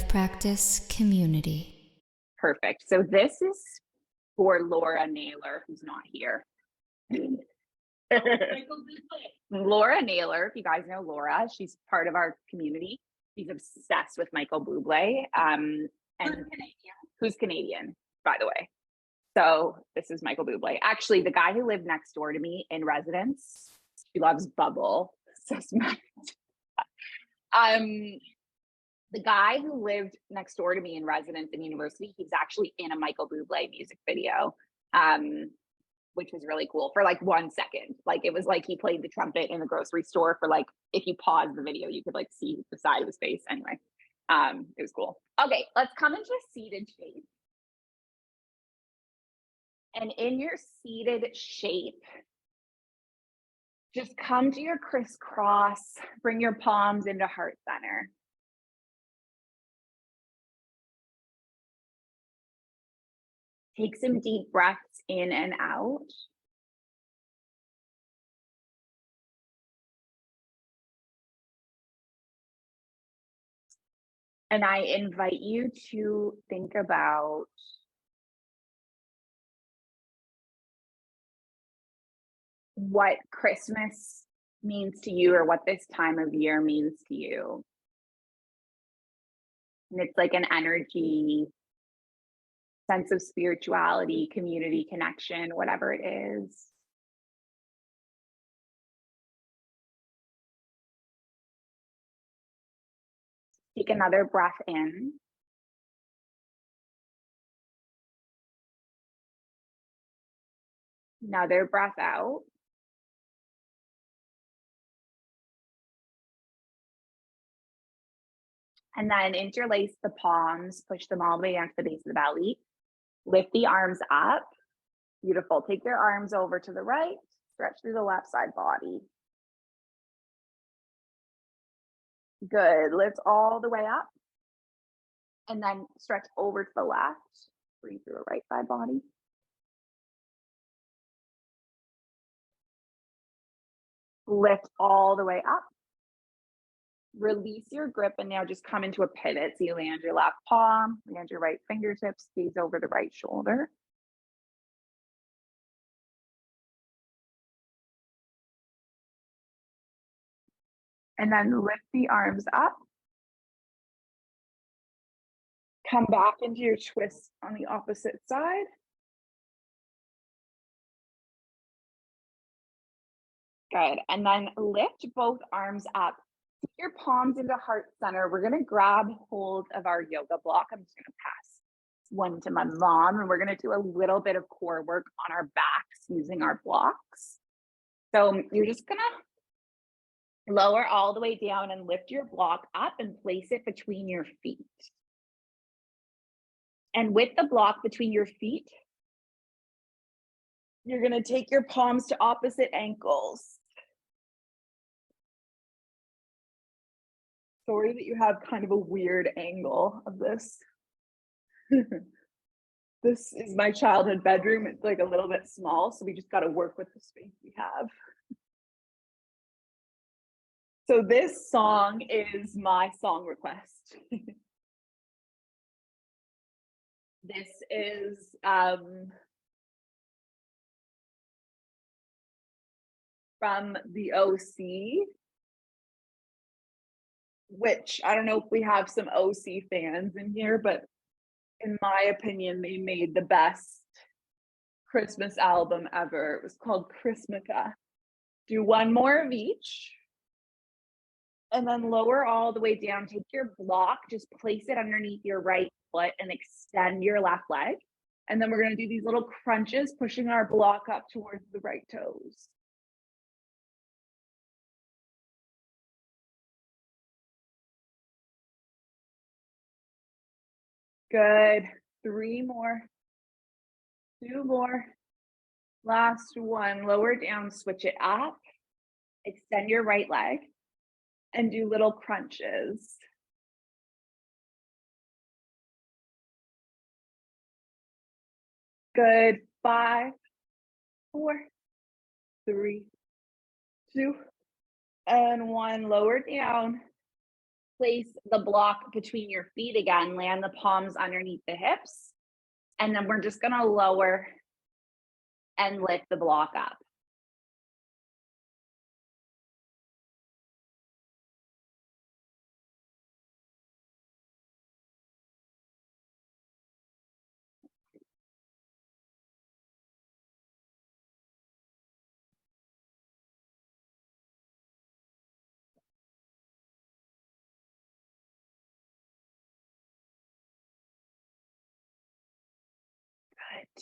practice community. Perfect. So this is for Laura Naylor, who's not here. Laura Naylor, if you guys know Laura, she's part of our community. She's obsessed with Michael Bublé, and who's Canadian, by the way. So this is Michael Bublé. Actually, the guy who lived next door to me in residence, she loves Bubble. So smart. The guy who lived next door to me in residence in university, he's actually in a Michael Bublé music video, which was really cool for like 1 second. Like it was like he played the trumpet in the grocery store for like, if you pause the video, you could like see the side of his face. Anyway, it was cool. Okay, let's come into a seated shape. And in your seated shape, just come to your crisscross, bring your palms into heart center. Take some deep breaths in and out. And I invite you to think about what Christmas means to you or what this time of year means to you. And it's like an energy, sense of spirituality, community connection, whatever it is. Take another breath in. Another breath out. And then interlace the palms, push them all the way down to the base of the belly. Lift the arms up. Beautiful. Take your arms over to the right, stretch through the left side body. Good. Lift all the way up. And then stretch over to the left. Breathe through the right side body. Lift all the way up. Release your grip and now just come into a pivot. So you land your left palm, land your right fingertips, gaze over the right shoulder. And then lift the arms up. Come back into your twist on the opposite side. Good. And then lift both arms up. Put your palms into heart center. We're going to grab hold of our yoga block. I'm just going to pass one to my mom, and we're going to do a little bit of core work on our backs using our blocks. So you're just going to lower all the way down and lift your block up and place it between your feet. And with the block between your feet, you're going to take your palms to opposite ankles. Sorry that you have kind of a weird angle of this. This is my childhood bedroom. It's like a little bit small, so we just got to work with the space we have. So this song is my song request. This is from the OC, which I don't know if we have some OC fans in here, but in my opinion, they made the best Christmas album ever. It was called Chrismica. Do one more of each. And then lower all the way down. Take your block, just place it underneath your right foot and extend your left leg. And then we're going to do these little crunches, pushing our block up towards the right toes. Good. 3 more. 2 more. Last one. Lower down, switch it up. Extend your right leg and do little crunches. Good. 5, 4, 3, 2, and 1. Lower down. Place the block between your feet again, land the palms underneath the hips, and then we're just gonna lower and lift the block up.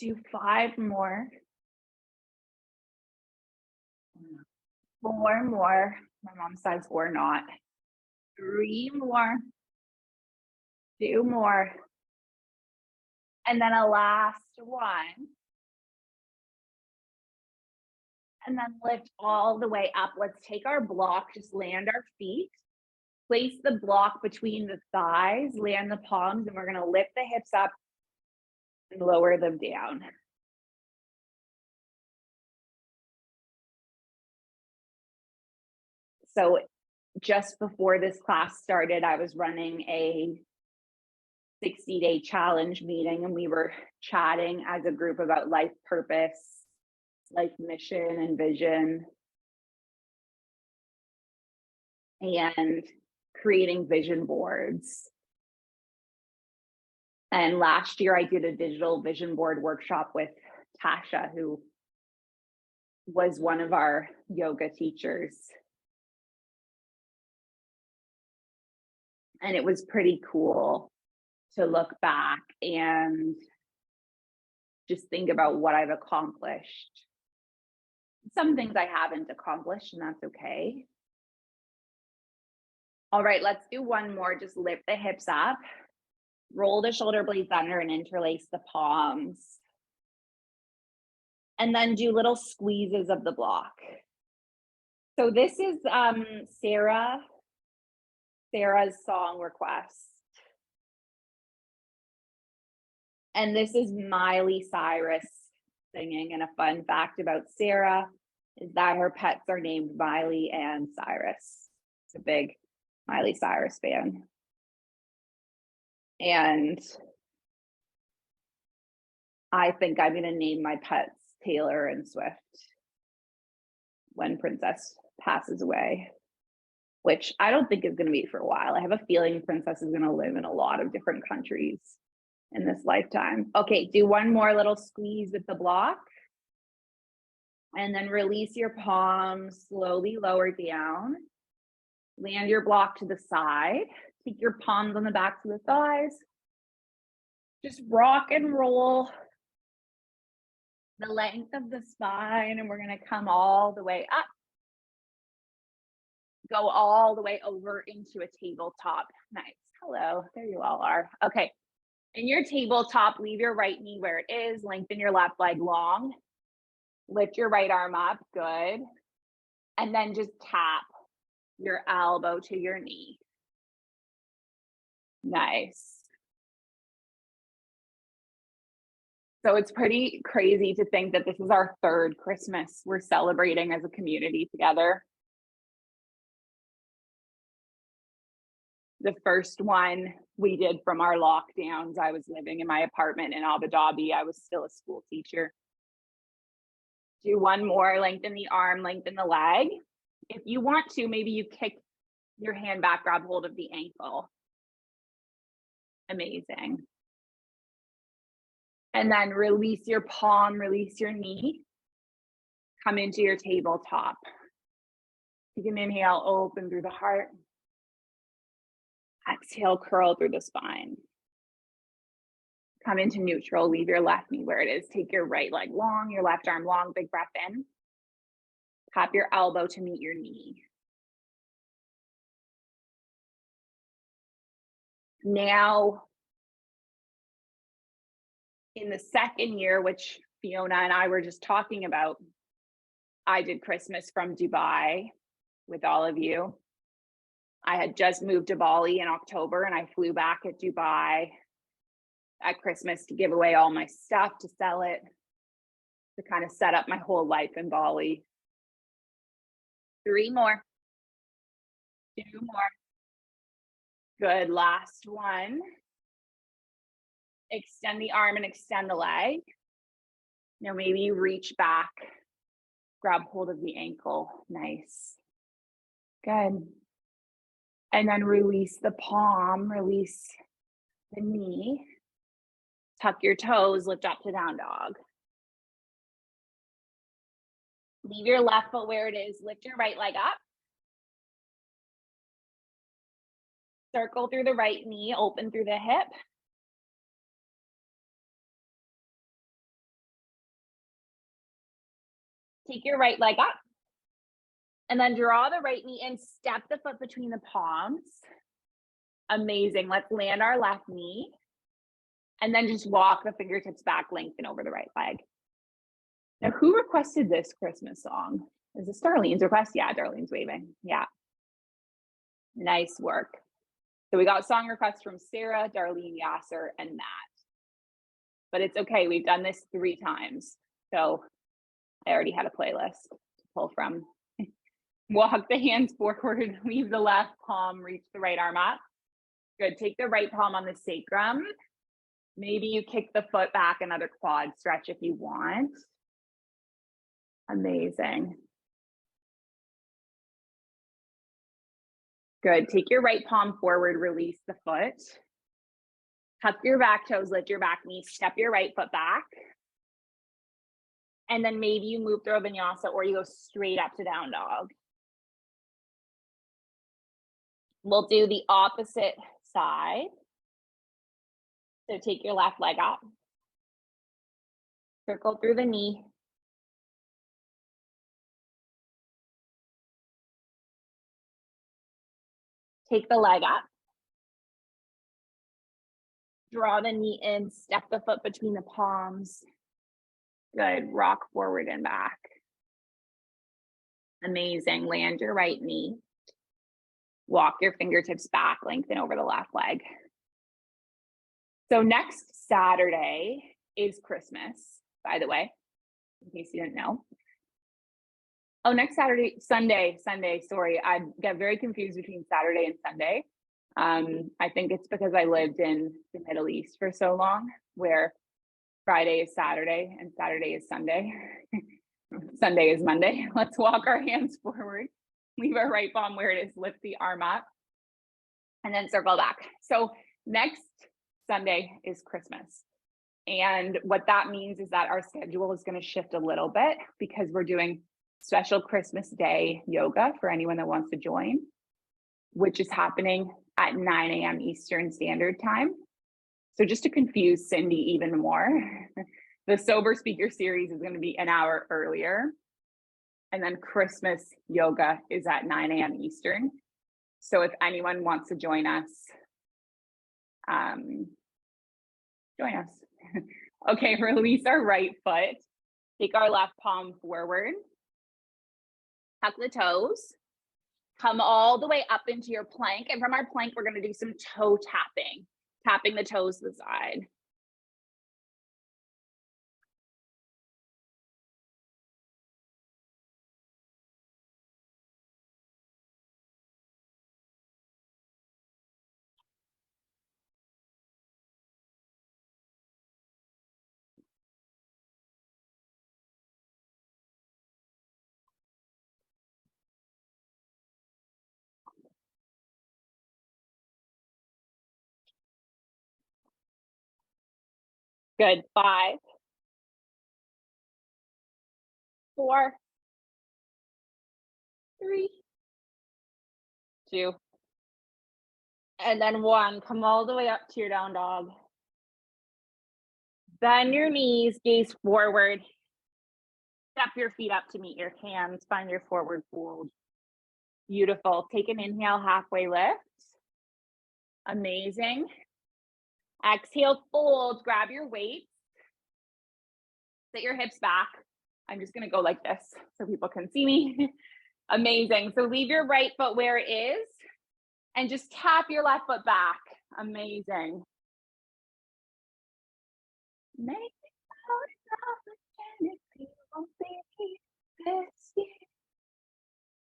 Good. Do 5 more. 4 more. My mom says 4 not. 3 more. 2 more. And then a last one. And then lift all the way up. Let's take our block, just land our feet. Place the block between the thighs, land the palms, and we're gonna lift the hips up and lower them down. So just before this class started, I was running a 60-day challenge meeting, and we were chatting as a group about life purpose, life mission and vision, and creating vision boards. And last year I did a digital vision board workshop with Tasha, who was one of our yoga teachers. And it was pretty cool to look back and just think about what I've accomplished. Some things I haven't accomplished, and that's okay. All right, let's do one more. Just lift the hips up, roll the shoulder blades under and interlace the palms. And then do little squeezes of the block. So this is Sarah's song request. And this is Miley Cyrus singing. And a fun fact about Sarah is that her pets are named Miley and Cyrus. It's a big Miley Cyrus fan. And I think I'm going to name my pets Taylor and Swift when Princess passes away, which I don't think is going to be for a while. I have a feeling Princess is going to live in a lot of different countries in this lifetime. Okay, do one more little squeeze with the block. And then release your palms, slowly lower down. Land your block to the side. Take your palms on the backs of the thighs. Just rock and roll the length of the spine, and we're going to come all the way up. Go all the way over into a tabletop. Nice. Hello, there you all are. Okay. In your tabletop, leave your right knee where it is. Lengthen your left leg long. Lift your right arm up. Good. And then just tap your elbow to your knee. Nice. So it's pretty crazy to think that this is our 3rd Christmas we're celebrating as a community together. The first one we did from our lockdowns. I was living in my apartment in Abu Dhabi. I was still a school teacher. Do one more, lengthen the arm, lengthen the leg. If you want to, maybe you kick your hand back, grab hold of the ankle. Amazing. And then release your palm, release your knee. Come into your tabletop. You can inhale, open through the heart. Exhale, curl through the spine. Come into neutral, leave your left knee where it is. Take your right leg long, your left arm long, big breath in. Tap your elbow to meet your knee. Now, in the 2nd year, which Fiona and I were just talking about, I did Christmas from Dubai with all of you. I had just moved to Bali in October, and I flew back at Dubai at Christmas to give away all my stuff, to sell it, to kind of set up my whole life in Bali. 3 more. 2 more. Good, last one. Extend the arm and extend the leg. Now maybe you reach back, grab hold of the ankle. Nice. Good. And then release the palm, release the knee. Tuck your toes, lift up to down dog. Leave your left foot where it is. Lift your right leg up. Circle through the right knee, open through the hip. Take your right leg up. And then draw the right knee in, step the foot between the palms. Amazing. Let's land our left knee. And then just walk the fingertips back, lengthen over the right leg. Now, who requested this Christmas song? Is this Darlene's request? Yeah, Darlene's waving. Yeah. Nice work. So we got song requests from Sarah, Darlene, Yasser, and Matt. But it's okay. We've done this 3 times. So I already had a playlist to pull from. Walk the hands forward, leave the left palm, reach the right arm up. Good. Take the right palm on the sacrum. Maybe you kick the foot back, another quad stretch if you want. Amazing. Good. Take your right palm forward, release the foot. Tuck your back toes, lift your back knee, step your right foot back. And then maybe you move through a vinyasa or you go straight up to down dog. We'll do the opposite side. So take your left leg up. Circle through the knee. Take the leg up. Draw the knee in, step the foot between the palms. Good, rock forward and back. Amazing, land your right knee. Walk your fingertips back, lengthen over the left leg. So next Saturday is Christmas, by the way, in case you didn't know. Oh, next Sunday, sorry. I get very confused between Saturday and Sunday. I think it's because I lived in the Middle East for so long, where Friday is Saturday and Saturday is Sunday. Sunday is Monday. Let's walk our hands forward. Leave our right palm where it is, lift the arm up, and then circle back. So next Sunday is Christmas. And what that means is that our schedule is going to shift a little bit because we're doing special Christmas Day yoga for anyone that wants to join, which is happening at 9 a.m. Eastern Standard Time. So just to confuse Cindy even more, the Sober Speaker Series is going to be an hour earlier. And then Christmas yoga is at 9 a.m. Eastern. So if anyone wants to join us, join us. Okay, release our right foot. Take our left palm forward. Tuck the toes. Come all the way up into your plank. And from our plank, we're going to do some toe tapping. Tapping the toes to the side. Good. 5, 4, 3, 2, and then 1. Come all the way up to your down dog. Bend your knees, gaze forward. Step your feet up to meet your hands. Find your forward fold. Beautiful. Take an inhale, halfway lift. Amazing. Exhale, fold. Grab your weights. Sit your hips back. I'm just going to go like this so people can see me. Amazing. So leave your right foot where it is and just tap your left foot back. Amazing.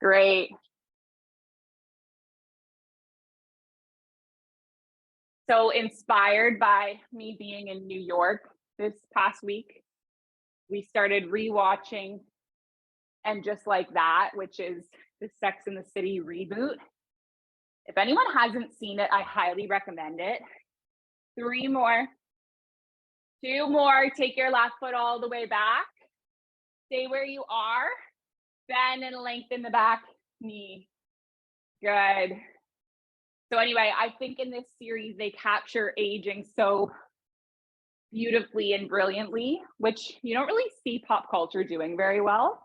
Great. So inspired by me being in New York this past week, we started rewatching And Just Like That, which is the Sex and the City reboot. If anyone hasn't seen it, I highly recommend it. 3 more. 2 more. Take your left foot all the way back. Stay where you are. Bend and lengthen the back knee. Good. So anyway, I think in this series, they capture aging so beautifully and brilliantly, which you don't really see pop culture doing very well.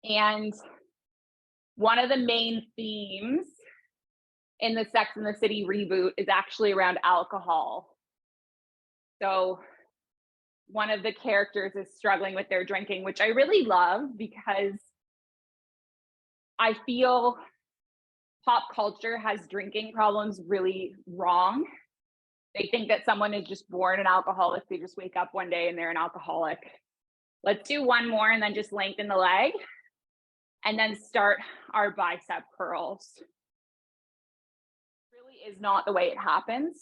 And one of the main themes in the Sex and the City reboot is actually around alcohol. So one of the characters is struggling with their drinking, which I really love because I feel pop culture has drinking problems really wrong. They think that someone is just born an alcoholic. They just wake up one day and they're an alcoholic. Let's do 1 more and then just lengthen the leg and then start our bicep curls. It really is not the way it happens.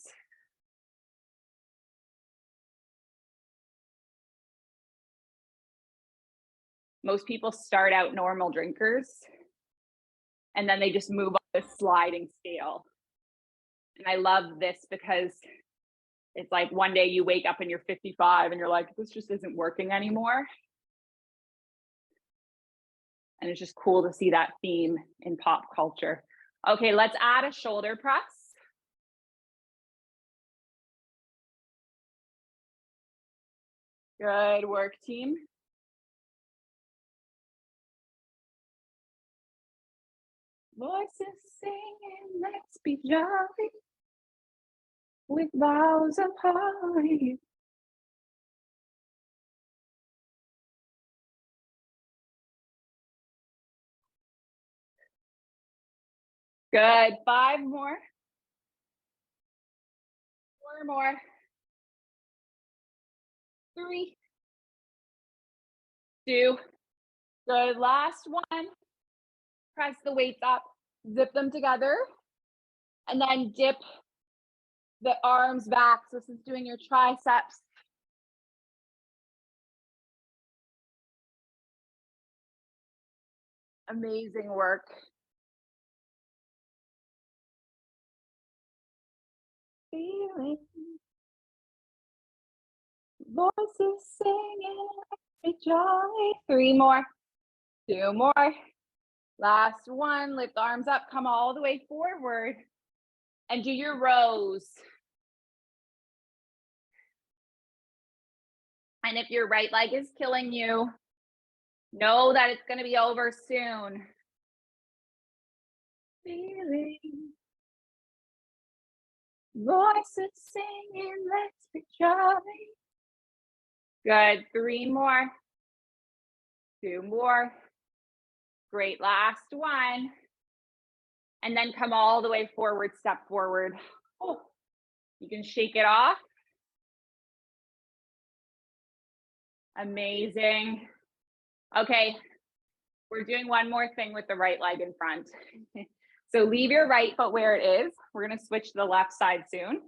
Most people start out normal drinkers and then they just move up the sliding scale. And I love this because it's like one day you wake up and you're 55 and you're like, this just isn't working anymore. And it's just cool to see that theme in pop culture. Okay, let's add a shoulder press. Good work, team. Voices singing, let's be jolly with boughs of holly. Good, 5 more. 4 more. 3, 2. Good, last one. Press the weights up, zip them together, and then dip the arms back. So this is doing your triceps. Amazing work. Feeling. Voices singing, be jolly. 3 more. 2 more. Last one. Lift arms up, come all the way forward. And do your rows. And if your right leg is killing you, know that it's going to be over soon. Feeling. Voices singing, let's be jolly. Good. 3 more. 2 more. Great. Last one. And then come all the way forward, step forward. Oh, you can shake it off. Amazing. Okay, we're doing one more thing with the right leg in front. So leave your right foot where it is. We're going to switch to the left side soon.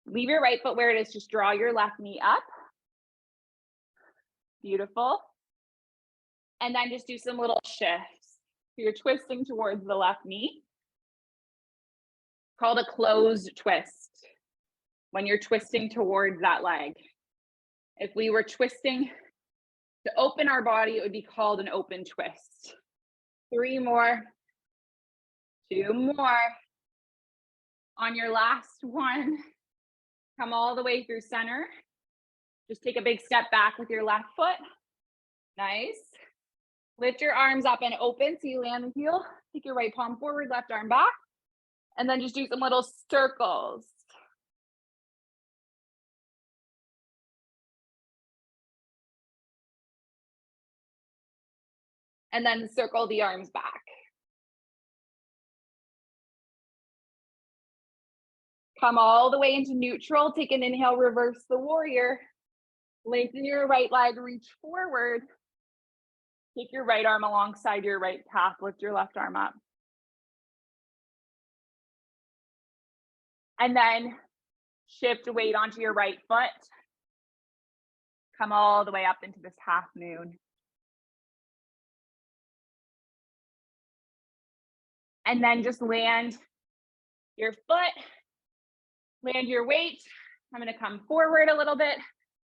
Leave your right foot where it is. Just draw your left knee up. Beautiful. And then just do some little shifts. So you're twisting towards the left knee. Called a closed twist. When you're twisting towards that leg. If we were twisting to open our body, it would be called an open twist. 3 more. 2 more. On your last one, come all the way through center. Just take a big step back with your left foot. Nice. Lift your arms up and open so you land the heel. Take your right palm forward, left arm back. And then just do some little circles. And then circle the arms back. Come all the way into neutral. Take an inhale, reverse the warrior. Lengthen your right leg, reach forward. Take your right arm alongside your right calf. Lift your left arm up. And then shift weight onto your right foot. Come all the way up into this half moon. And then just land your foot, land your weight. I'm gonna come forward a little bit.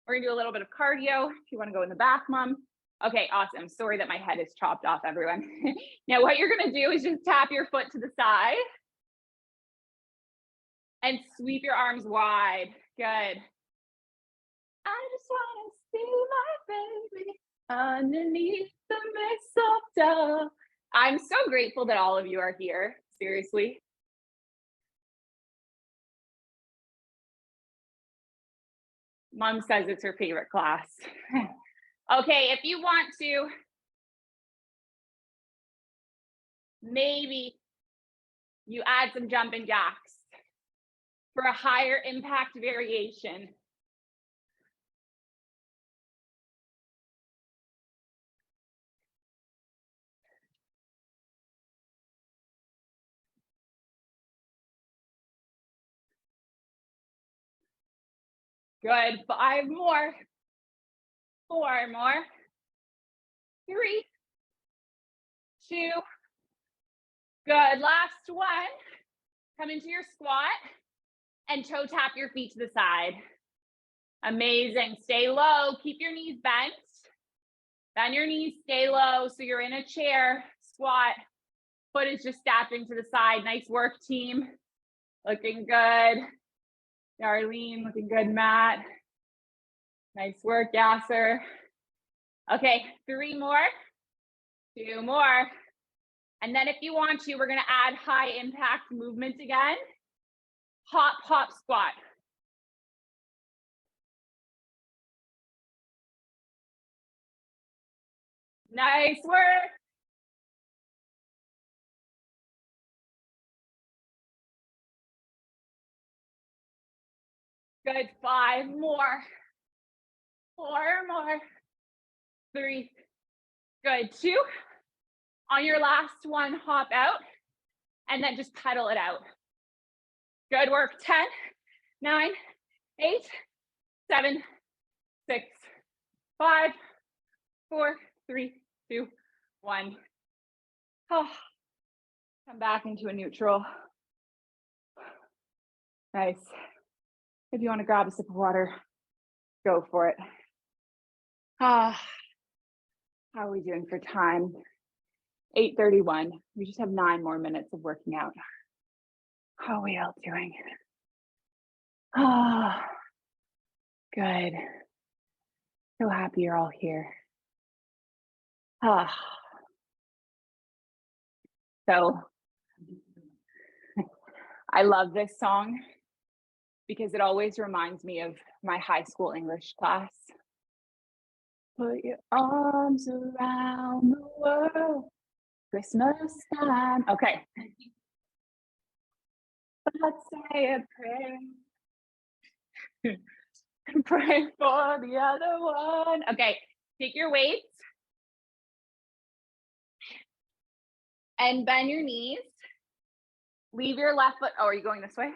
We're gonna do a little bit of cardio. If you wanna go in the back, Mom. Okay, awesome. Sorry that my head is chopped off, everyone. Now what you're gonna do is just tap your foot to the side and sweep your arms wide. Good. I just wanna see my baby underneath the mistletoe. I'm so grateful that all of you are here, seriously. Mom says it's her favorite class. Okay, if you want to, maybe you add some jumping jacks for a higher impact variation. Good, 5 more, 4 more, 3, 2, good, last one. Come into your squat and toe tap your feet to the side. Amazing, stay low, keep your knees bent. Bend your knees, stay low, so you're in a chair, squat, foot is just tapping to the side. Nice work, team. Looking good. Darlene, looking good, Matt. Nice work, Yasser. Okay, 3 more, 2 more. And then if you want to, we're gonna add high impact movement again. Hop, hop, squat. Nice work. Good, 5 more, 4 more, 3, good, 2. On your last one, hop out, and then just pedal it out. Good work, 10, 9, 8, 7, 6, 5, 4, 3, 2, 1. Oh, come back into a neutral. Nice. If you want to grab a sip of water, go for it. How are we doing for time? 8:31. We just have 9 more minutes of working out. How are we all doing? Good. So happy you're all here. So I love this song because it always reminds me of my high school English class. Put your arms around the world, Christmas time. Okay. Let's say a prayer. Pray for the other one. Okay, take your weights and bend your knees. Leave your left foot. Oh, are you going this way?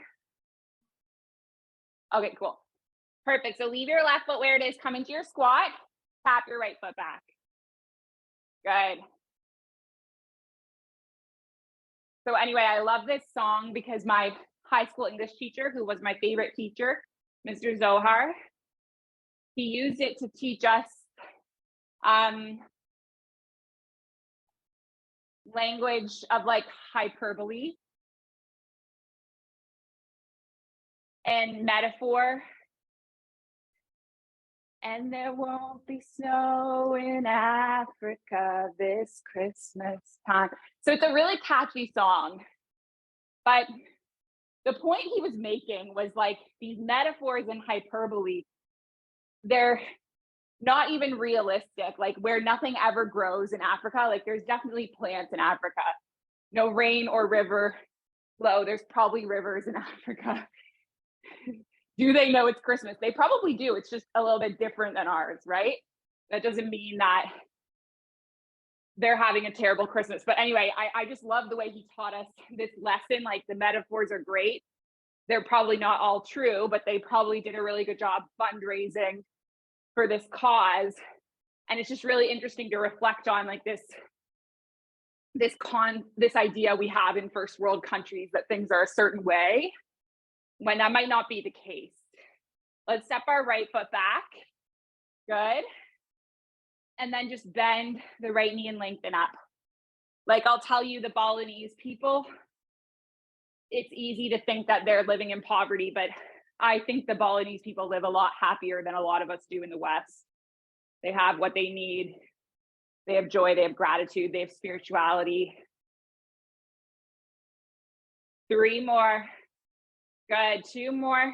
Okay, cool. Perfect. So leave your left foot where it is. Come into your squat. Tap your right foot back. Good. So anyway, I love this song because my high school English teacher, who was my favorite teacher, Mr. Zohar, he used it to teach us language of like hyperbole and metaphor. And there won't be snow in Africa this Christmas time. So it's a really catchy song. But the point he was making was like these metaphors and hyperbole, they're not even realistic, like where nothing ever grows in Africa. Like there's definitely plants in Africa. No rain or river flow. There's probably rivers in Africa. Do they know it's Christmas? They probably do. It's just a little bit different than ours, right? That doesn't mean that they're having a terrible Christmas. But anyway, I just love the way he taught us this lesson. Like the metaphors are great. they're probably not all true, but they probably did a really good job fundraising for this cause. And it's just really interesting to reflect on like this idea we have in first world countries that things are a certain way when that might not be the case. Let's step our right foot back. Good. And then just bend the right knee and lengthen up. Like I'll tell you, the Balinese people, it's easy to think that they're living in poverty, but I think the Balinese people live a lot happier than a lot of us do in the West. They have what they need. They have joy, they have gratitude, they have spirituality. 3 more. Good. 2 more.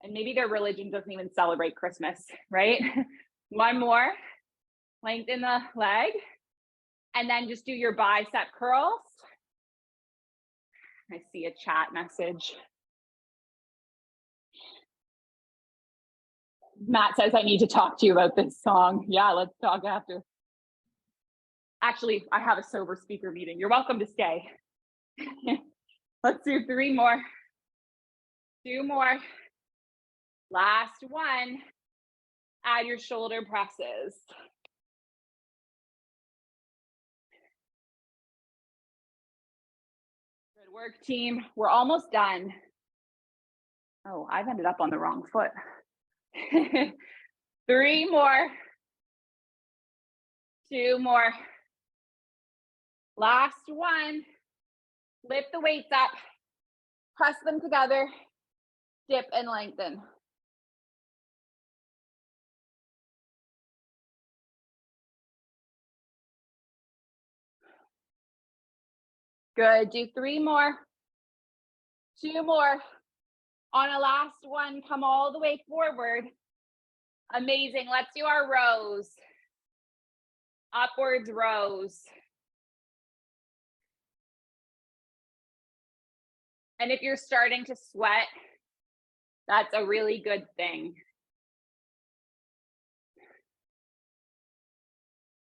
And maybe their religion doesn't even celebrate Christmas, right? 1 more. Lengthen the leg. And then just do your bicep curls. I see a chat message. Matt says, I need to talk to you about this song. Yeah, let's talk after. Actually, I have a sober speaker meeting. You're welcome to stay. Let's do 3 more. 2 more. Last one. Add your shoulder presses. Good work, team. We're almost done. Oh, I've ended up on the wrong foot. 3 more. 2 more. Last one. Lift the weights up. Press them together. Dip and lengthen. Good. Do 3 more. 2 more. On a last one, come all the way forward. Amazing. Let's do our rows. Upwards rows. And if you're starting to sweat, that's a really good thing.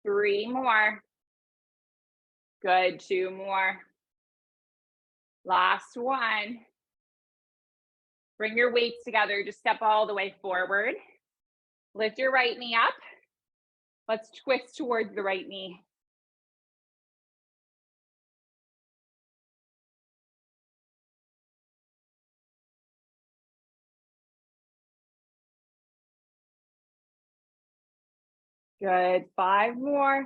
3 more. Good. 2 more. Last one. Bring your weights together. Just step all the way forward. Lift your right knee up. Let's twist towards the right knee. Good. 5 more.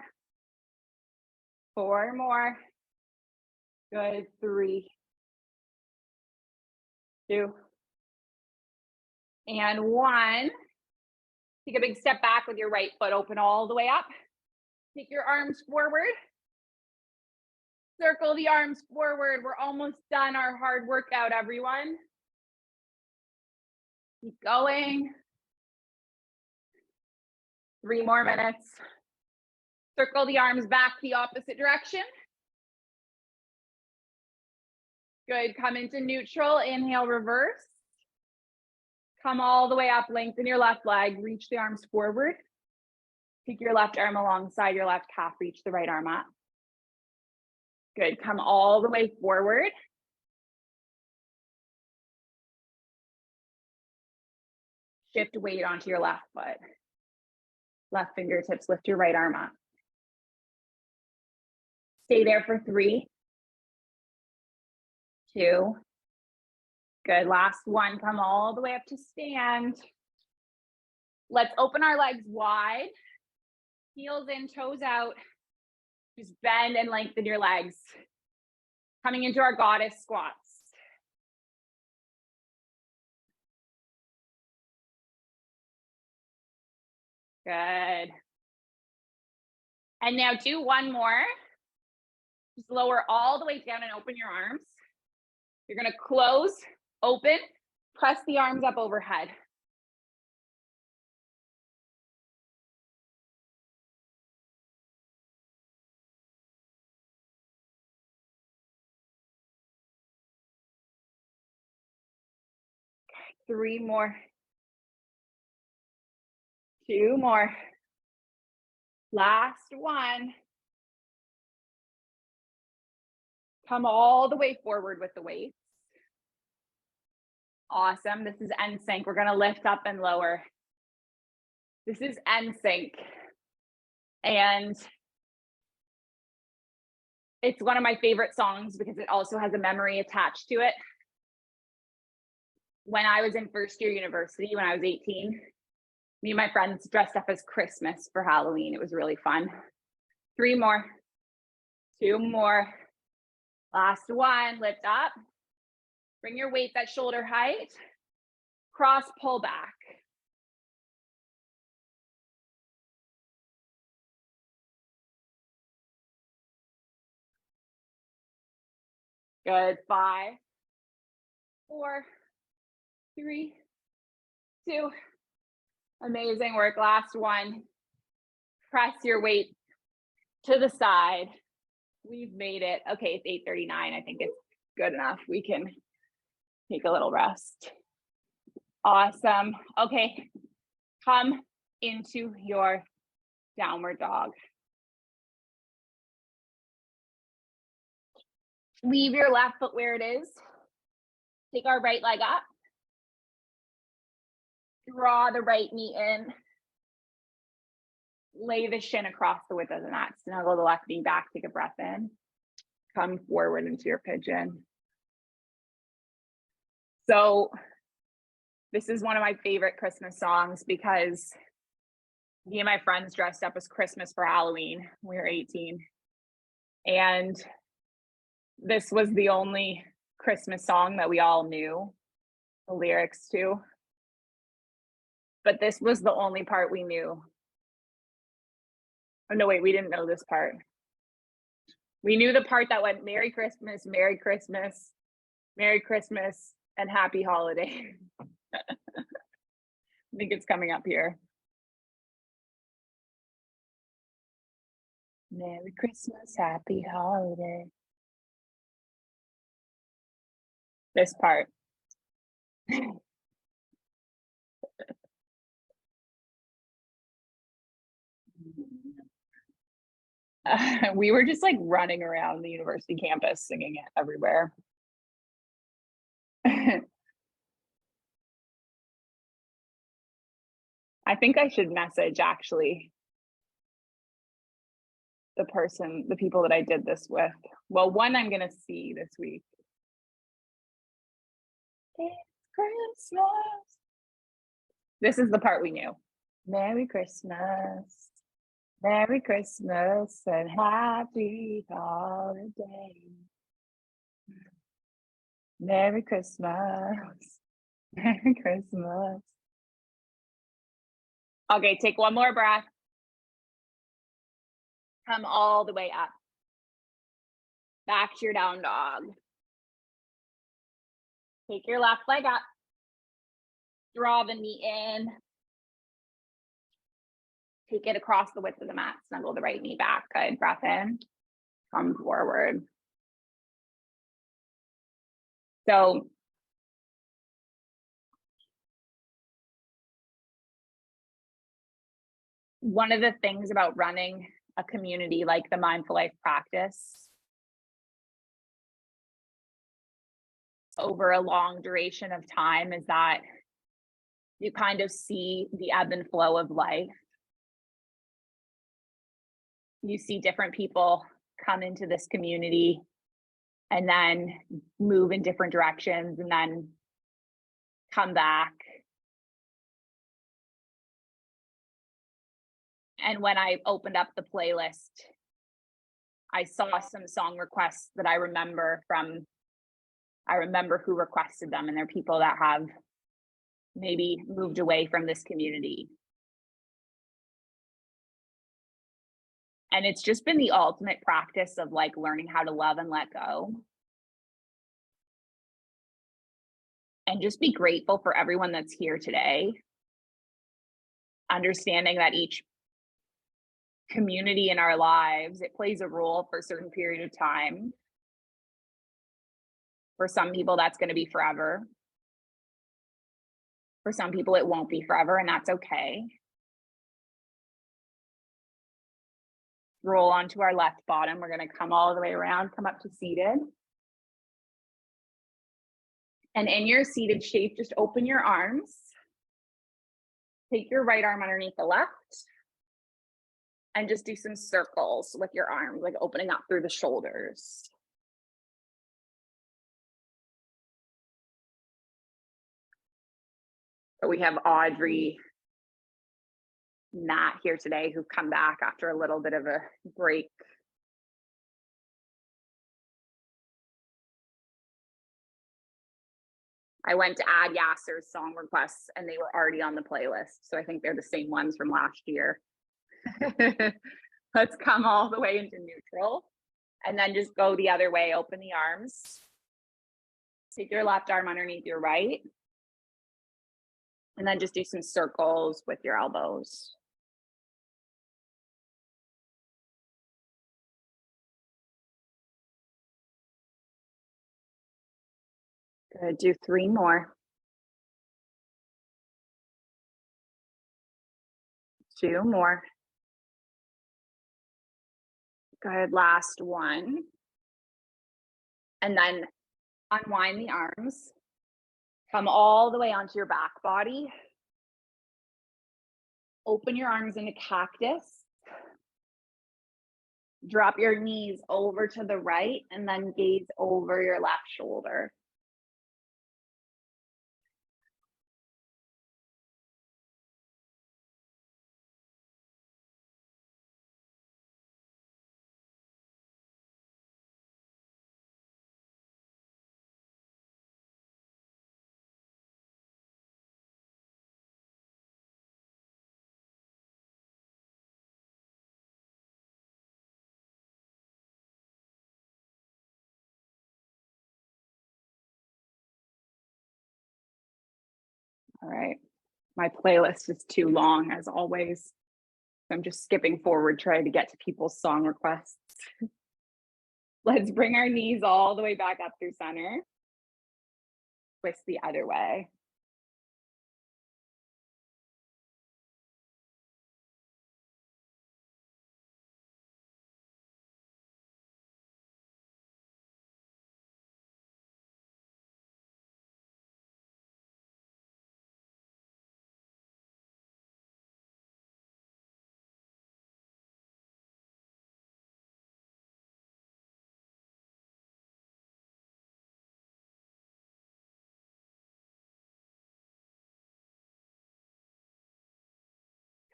4 more. Good. 3, 2, and 1. Take a big step back with your right foot open all the way up. Take your arms forward. Circle the arms forward. We're almost done our hard workout, everyone. Keep going. 3 more minutes. Circle the arms back the opposite direction. Good. Come into neutral. Inhale, reverse. Come all the way up. Lengthen your left leg. Reach the arms forward. Take your left arm alongside your left calf. Reach the right arm up. Good. Come all the way forward. Shift weight onto your left foot. Left fingertips, lift your right arm up. Stay there for 3, 2. Good. Last one. Come all the way up to stand. Let's open our legs wide. Heels in, toes out. Just bend and lengthen your legs. Coming into our goddess squats. Good. And now do 1 more. Just lower all the way down and open your arms. You're going to close, open, press the arms up overhead. Okay, 3 more. 2 more. Last one. Come all the way forward with the weights. Awesome. This is NSYNC. We're going to lift up and lower. This is NSYNC. And it's one of my favorite songs because it also has a memory attached to it. When I was in first year university, when I was 18, me and my friends dressed up as Christmas for Halloween. It was really fun. 3 more, 2 more. Last one, lift up. Bring your weights at shoulder height. Cross, pull back. Good. 5, 4, 3, 2. Amazing work. Last one. Press your weight to the side. We've made it. Okay, it's 8:39. I think it's good enough. We can take a little rest. Awesome. Okay, come into your downward dog. Leave your left foot where it is. Take our right leg up. Draw the right knee in. Lay the shin across the width of the mat. Snuggle the left knee back. Take a breath in. Come forward into your pigeon. So this is one of my favorite Christmas songs because me and my friends dressed up as Christmas for Halloween. We were 18. And this was the only Christmas song that we all knew the lyrics to. But this was the only part we knew. Oh, no, wait, we didn't know this part. We knew the part that went Merry Christmas, Merry Christmas, Merry Christmas, and Happy Holiday. I think it's coming up here. Merry Christmas, Happy Holiday. This part. We were just like running around the university campus singing it everywhere. I think I should message actually the people that I did this with. Well, one I'm going to see this week. It's Christmas. This is the part we knew. Merry Christmas. Merry Christmas and Happy Holiday. Merry Christmas. Merry Christmas. Okay, take one more breath. Come all the way up. Back to your down dog. Take your left leg up. Draw the knee in. Take it across the width of the mat. Snuggle the right knee back. Good. Breath in. Come forward. So one of the things about running a community like the Mindful Life practice over a long duration of time is that you kind of see the ebb and flow of life. You see different people come into this community and then move in different directions and then come back. And when I opened up the playlist, I saw some song requests that I remember who requested them, and they're people that have maybe moved away from this community. And it's just been the ultimate practice of like learning how to love and let go. And just be grateful for everyone that's here today. Understanding that each community in our lives, it plays a role for a certain period of time. For some people, that's going to be forever. For some people, it won't be forever, and that's okay. Roll onto our left bottom. We're going to come all the way around, come up to seated. And in your seated shape, just open your arms. Take your right arm underneath the left and just do some circles with your arms, like opening up through the shoulders. So we have Audrey, Matt here today who've come back after a little bit of a break. I went to add Yasser's song requests and they were already on the playlist. So I think they're the same ones from last year. Let's come all the way into neutral and then just go the other way. Open the arms. Take your left arm underneath your right. And then just do some circles with your elbows. Good. Do 3 more. 2 more. Good. Last one. And then unwind the arms. Come all the way onto your back body. Open your arms into cactus. Drop your knees over to the right and then gaze over your left shoulder. All right. My playlist is too long as always. I'm just skipping forward, trying to get to people's song requests. Let's bring our knees all the way back up through center. Twist the other way.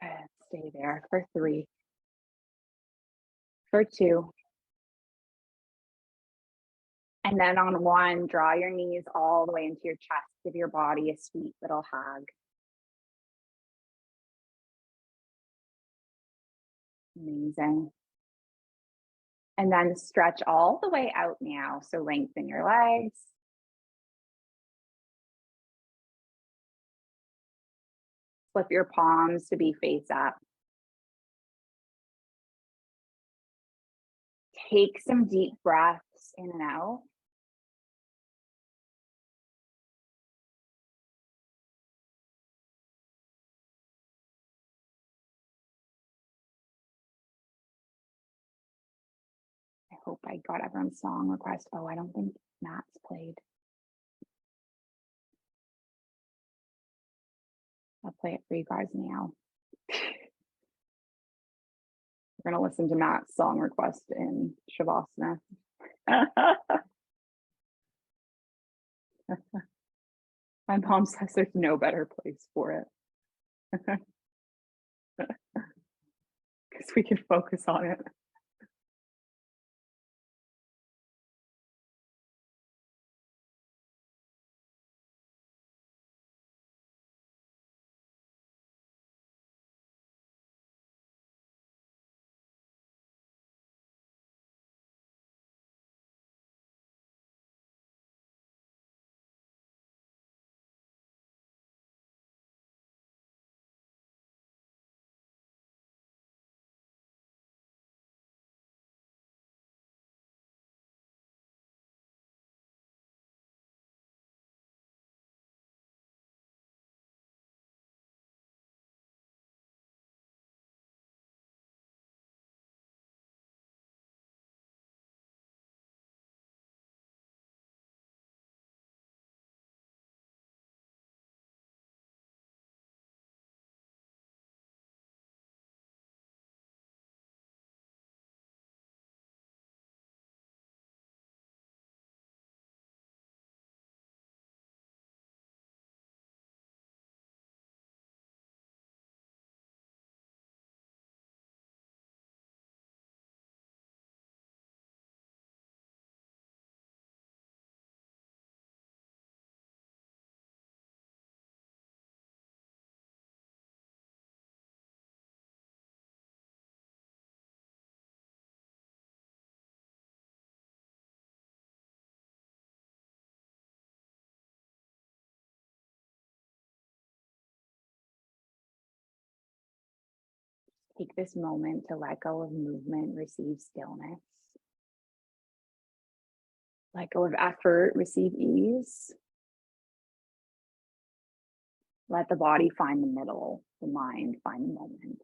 Good. Stay there for 3, for 2. And then on 1, draw your knees all the way into your chest. Give your body a sweet little hug. Amazing. And then stretch all the way out now. So lengthen your legs. Flip your palms to be face up. Take some deep breaths in and out. I hope I got everyone's song request. Oh, I don't think Matt's played. I'll play it for you guys now. We're going to listen to Matt's song request in Shavasana. My mom says there's no better place for it. Because we can focus on it. Take this moment to let go of movement, receive stillness. Let go of effort, receive ease. Let the body find the middle, the mind find the moment.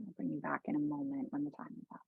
I'll bring you back in a moment when the time is up.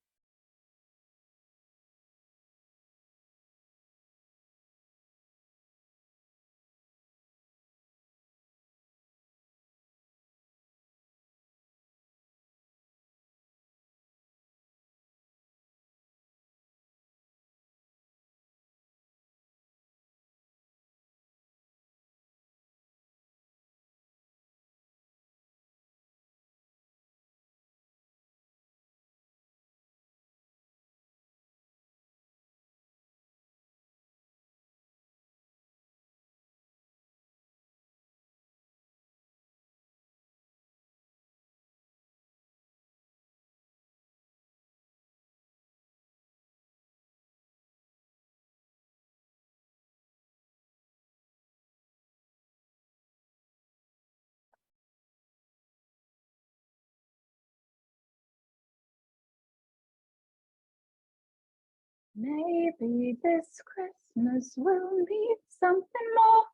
Maybe this Christmas will need something more.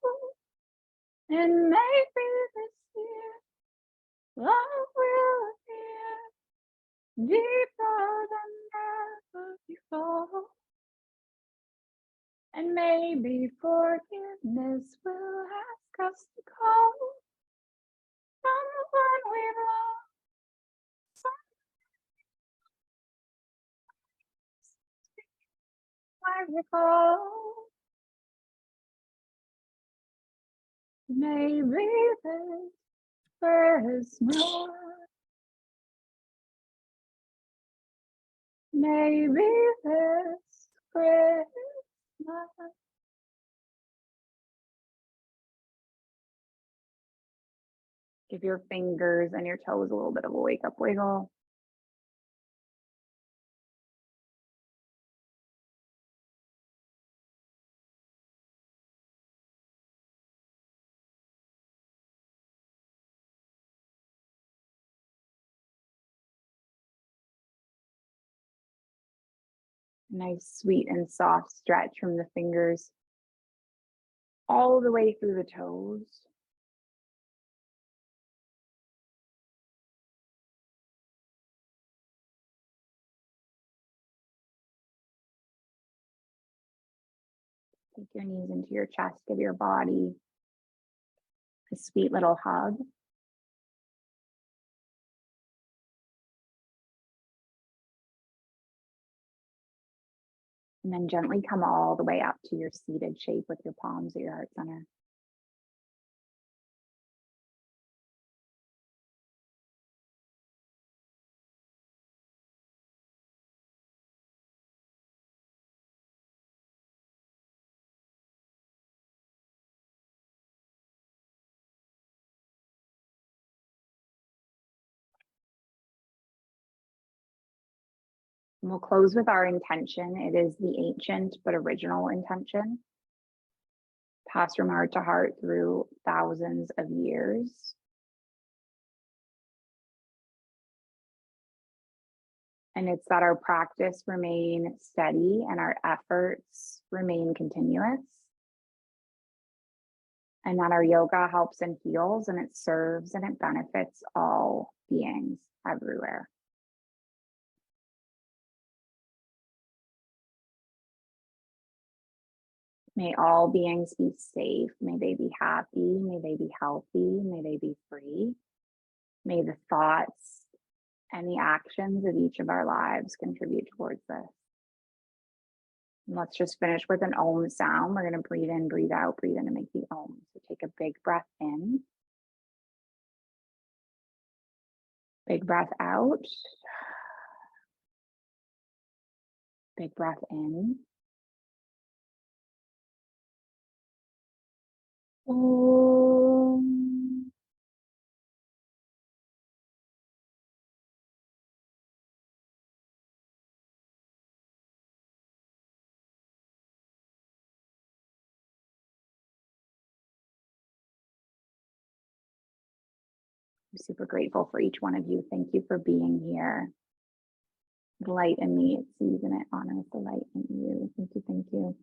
And maybe this year love will appear deeper than ever before. And maybe forgiveness will ask us to call someone we've lost. I recall. Maybe this Christmas. Maybe this Christmas. Give your fingers and your toes a little bit of a wake up wiggle. Nice, sweet, and soft stretch from the fingers all the way through the toes. Take your knees into your chest, give your body a sweet little hug. And then gently come all the way up to your seated shape with your palms at your heart center. And we'll close with our intention. It is the ancient but original intention, passed from heart to heart through thousands of years. And it's that our practice remain steady and our efforts remain continuous. And that our yoga helps and heals, and it serves and it benefits all beings everywhere. May all beings be safe. May they be happy. May they be healthy. May they be free. May the thoughts and the actions of each of our lives contribute towards this. And let's just finish with an Om sound. We're going to breathe in, breathe out, breathe in and make the Om. So take a big breath in. Big breath out. Big breath in. Om. I'm super grateful for each one of you. Thank you for being here. The light in me, it sees and it honors the light in you. Thank you. Thank you.